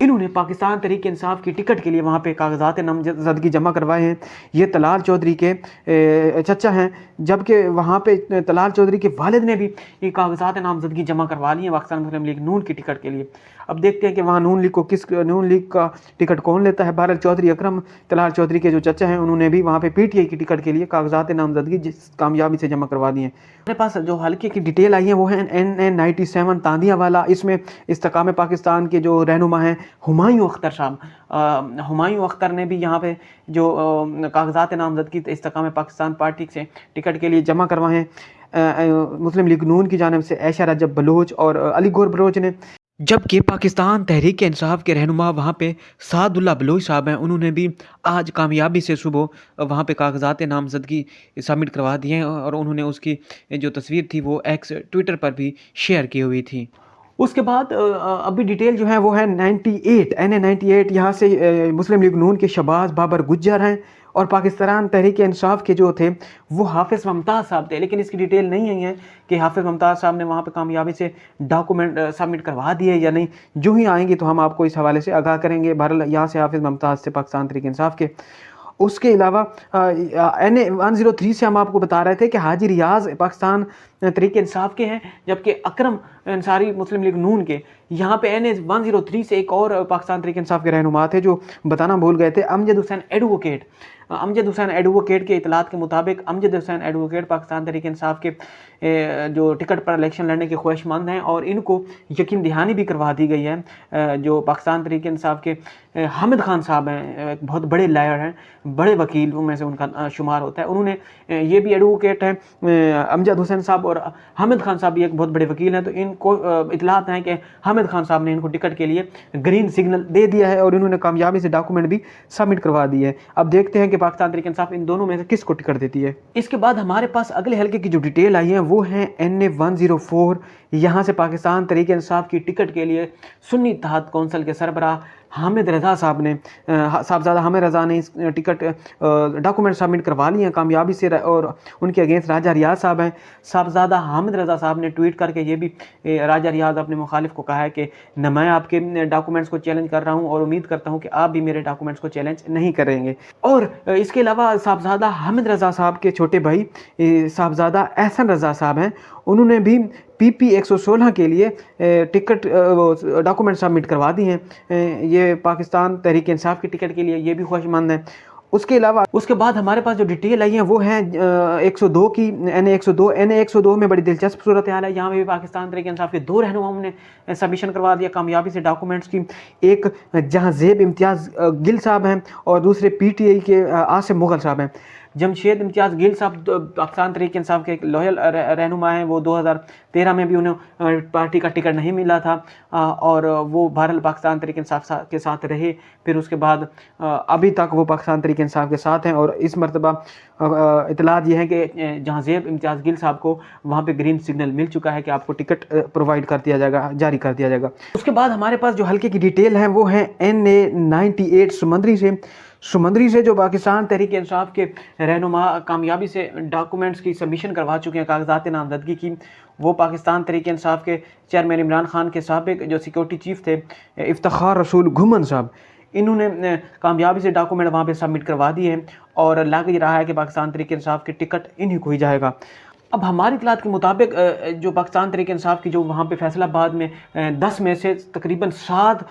انہوں نے پاکستان تحریک انصاف کی ٹکٹ کے لیے وہاں پہ کاغذات نامزدگی جمع کروائے ہیں. یہ طلال چودھری کے چچا ہیں، جبکہ وہاں پہ طلال چودھری کے والد نے بھی یہ کاغذات نامزدگی جمع کروا لی ہیں پاکستان مسلم لیگ نون کی ٹکٹ کے لیے. اب دیکھتے ہیں کہ وہاں نون لیگ کا ٹکٹ کون لیتا ہے. بہرحال چودھری اکرم طلال چودھری کے جو چچا ہیں انہوں نے بھی وہاں پہ پی ٹی آئی کی ٹکٹ کے لیے کاغذات نامزدگی کامیابی سے جمع کروا دی ہیں. ہمارے پاس جو حلقے کی ڈیٹیل آئی ہیں وہ ہیں NN97 تاندیہ والا. اس میں استحکام پاکستان کے جو رہنما ہیں ہمایوں اختر صاحب، ہمایوں اختر نے بھی یہاں پہ جو کاغذات نامزدگی استحکام پاکستان پارٹی سے ٹکٹ کے لیے جمع کروائے ہیں مسلم لیگ نون کی جانب سے عائشہ رجب بلوچ اور علی گور بلوچ نے. جبکہ پاکستان تحریک انصاف کے رہنما وہاں پہ سعد اللہ بلوچ صاحب ہیں، انہوں نے بھی آج کامیابی سے صبح وہاں پہ کاغذات نامزدگی سبمٹ کروا دیے ہیں اور انہوں نے اس کی جو تصویر تھی وہ ایکس ٹویٹر پر بھی شیئر کی ہوئی تھی. اس کے بعد ابھی ڈیٹیل جو ہے وہ ہے NN98 یہاں سے مسلم لیگ نون کے شہباز بابر گجر ہیں اور پاکستان تحریک انصاف کے جو تھے وہ حافظ ممتاز صاحب تھے. لیکن اس کی ڈیٹیل نہیں آئی ہے کہ حافظ ممتاز صاحب نے وہاں پہ کامیابی سے ڈاکومنٹ سبمٹ کروا دیے یا نہیں. جو ہی آئیں گی تو ہم آپ کو اس حوالے سے آگاہ کریں گے. بہرحال یہاں سے حافظ ممتاز سے پاکستان تحریک انصاف کے. اس کے علاوہ NA103 سے ہم آپ کو بتا رہے تھے کہ حاجی ریاض پاکستان تحریک انصاف کے ہیں، جبکہ اکرم انصاری مسلم لیگ نون کے. یہاں پہ NA103 سے ایک اور پاکستان تحریک انصاف کے رہنما تھے جو بتانا بھول گئے تھے، امجد حسین ایڈوکیٹ. امجد حسین ایڈوکیٹ کے اطلاعات کے مطابق امجد حسین ایڈوکیٹ پاکستان تحریک انصاف کے جو ٹکٹ پر الیکشن لڑنے کے خواہش مند ہیں اور ان کو یقین دہانی بھی کروا دی گئی ہے. جو پاکستان تحریک انصاف کے حامد خان صاحب ہیں، ایک بہت بڑے لائر ہیں، بڑے وکیلوں میں سے ان کا شمار ہوتا ہے. انہوں نے یہ بھی ایڈوکیٹ ہیں امجد حسین صاحب، اور حامد خان صاحب بھی ایک بہت بڑے وکیل ہیں. تو ان کو اطلاعات ہیں کہ حامد خان صاحب نے ان کو ٹکٹ کے لیے گرین سگنل دے دیا ہے اور انہوں نے کامیابی سے ڈاکومنٹ بھی سبمٹ کروا دی ہے. اب دیکھتے ہیں کہ پاکستان تحریک انصاف ان دونوں میں سے کس کو ٹکٹ دیتی ہے. اس کے بعد ہمارے پاس اگلے حلقے کی جو ڈیٹیل آئی ہیں وہ ہیں NA104. یہاں سے پاکستان تحریک انصاف کی ٹکٹ کے لیے سنی اتحاد کونسل کے سربراہ حامد رضا صاحب نے صاحبزادہ حامد رضا نے اس ٹکٹ ڈاکومنٹ سبمٹ کروا لیے ہیں کامیابی سے. اور ان کے اگینسٹ راجہ ریاض صاحب ہیں. صاحبزادہ حامد رضا صاحب نے ٹویٹ کر کے یہ بھی راجہ ریاض اپنے مخالف کو کہا ہے کہ نہ میں آپ کے ڈاکومنٹس کو چیلنج کر رہا ہوں اور امید کرتا ہوں کہ آپ بھی میرے ڈاکومنٹس کو چیلنج نہیں کریں گے. اور اس کے علاوہ صاحبزادہ حامد رضا صاحب کے چھوٹے بھائی صاحبزادہ احسن رضا صاحب ہیں، انہوں نے بھی PP 116 کے لیے ٹکٹ ڈاکومنٹ سبمٹ کروا دی ہیں. یہ پاکستان تحریک انصاف کی ٹکٹ کے لیے یہ بھی خواہش مند ہیں. اس کے علاوہ اس کے بعد ہمارے پاس جو ڈیٹیل آئی ہیں وہ ہیں 102 کی. NA102 میں بڑی دلچسپ صورتحال ہے. یہاں میں بھی پاکستان تحریک انصاف کے دو رہنماؤں نے سبمیشن کروا دیا کامیابی سے ڈاکومنٹس کی. ایک جہاں زیب امتیاز گل صاحب ہیں اور دوسرے PTI کے عاصم مغل صاحب ہیں. جمشید امتیاز گل صاحب پاکستان تحریک انصاف کے ایک لویل رہنما ہیں. وہ 2013 میں بھی انہیں پارٹی کا ٹکٹ نہیں ملا تھا اور وہ بہرحال پاکستان تحریک انصاف کے ساتھ رہے. پھر اس کے بعد ابھی تک وہ پاکستان تحریک انصاف کے ساتھ ہیں. اور اس مرتبہ اطلاعات یہ ہے کہ جہاں زیب امتیاز گل صاحب کو وہاں پہ گرین سگنل مل چکا ہے کہ آپ کو ٹکٹ پرووائڈ کر دیا جائے گا، جاری کر دیا جائے گا. اس کے بعد ہمارے پاس جو حلقے کی ڈیٹیل ہیں وہ ہیں NA98 سمندری سے جو پاکستان تحریک انصاف کے رہنما کامیابی سے ڈاکومنٹس کی سبمیشن کروا چکے ہیں کاغذات نامزدگی کی. وہ پاکستان تحریک انصاف کے چیئرمین عمران خان کے سابق جو سیکورٹی چیف تھے افتخار رسول گھمن صاحب، انہوں نے کامیابی سے ڈاکومنٹ وہاں پہ سبمٹ کروا دیے ہیں اور لگ رہا ہے کہ پاکستان تحریک انصاف کے ٹکٹ انہی کو ہی جائے گا. اب ہماری اطلاعات کے مطابق جو پاکستان تحریک انصاف کی جو وہاں پہ فیصل آباد میں 10 میں سے تقریباً 7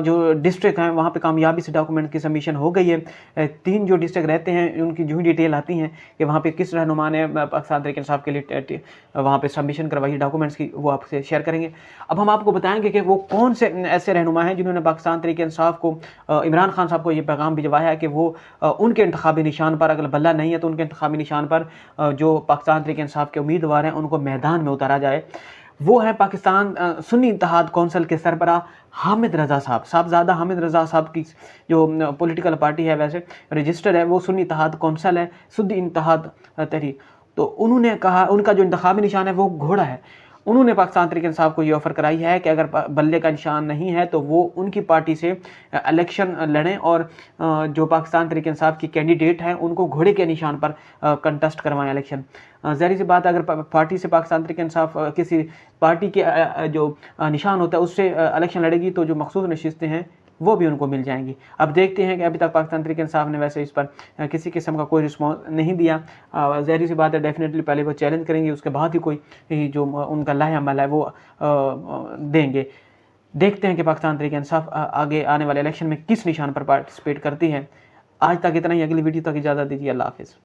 جو ڈسٹرکٹ ہیں وہاں پہ کامیابی سے ڈاکومنٹ کی سبمیشن ہو گئی ہے. 3 جو ڈسٹرکٹ رہتے ہیں ان کی جو ہی ڈیٹیل آتی ہیں کہ وہاں پہ کس رہنما نے پاکستان تحریک انصاف کے لیے وہاں پہ سبمیشن کروائی ڈاکومنٹس کی، وہ آپ سے شیئر کریں گے. اب ہم آپ کو بتائیں گے کہ وہ کون سے ایسے رہنما ہیں جنہوں نے پاکستان تحریک انصاف کو عمران خان صاحب کو یہ پیغام بھجوایا ہے کہ وہ ان کے انتخابی نشان پر، اگر بلہ نہیں ہے تو ان کے انتخابی نشان پر جو پاکستان تحریک انصاف کے امیدوار ہیں ان کو میدان میں اتارا جائے. وہ ہیں پاکستان سنی اتحاد کونسل کے سربراہ حامد رضا صاحب. صاحبزادہ حامد رضا صاحب کی جو پولیٹیکل پارٹی ہے ویسے رجسٹر ہے وہ سنی اتحاد کونسل ہے، سنی اتحاد تحریک. تو انہوں نے کہا ان کا جو انتخابی نشان ہے وہ گھوڑا ہے. انہوں نے پاکستان تحریک انصاف کو یہ آفر کرائی ہے کہ اگر بلے کا نشان نہیں ہے تو وہ ان کی پارٹی سے الیکشن لڑیں اور جو پاکستان تحریک انصاف کی کینڈیڈیٹ ہیں ان کو گھوڑے کے نشان پر کنٹسٹ کروائیں الیکشن. ظاہر سی بات ہے اگر پارٹی سے پاکستان تحریک انصاف کسی پارٹی کے جو نشان ہوتا ہے اس سے الیکشن لڑے گی تو جو مخصوص نشستیں ہیں وہ بھی ان کو مل جائیں گی۔ اب دیکھتے ہیں کہ ابھی تک پاکستان تحریک انصاف نے ویسے اس پر کسی قسم کا کوئی رسپانس نہیں دیا۔ ظاہر سی بات ہے ڈیفینیٹلی پہلے وہ چیلنج کریں گے، اس کے بعد ہی کوئی جو ان کا لائحہ عمل ہے وہ دیں گے۔ دیکھتے ہیں کہ پاکستان تحریک انصاف آگے آنے والے الیکشن میں کس نشان پر پارٹیسپیٹ کرتی ہے۔ آج تک اتنا ہی، اگلی ویڈیو تک اجازت دیجیے، اللہ حافظ۔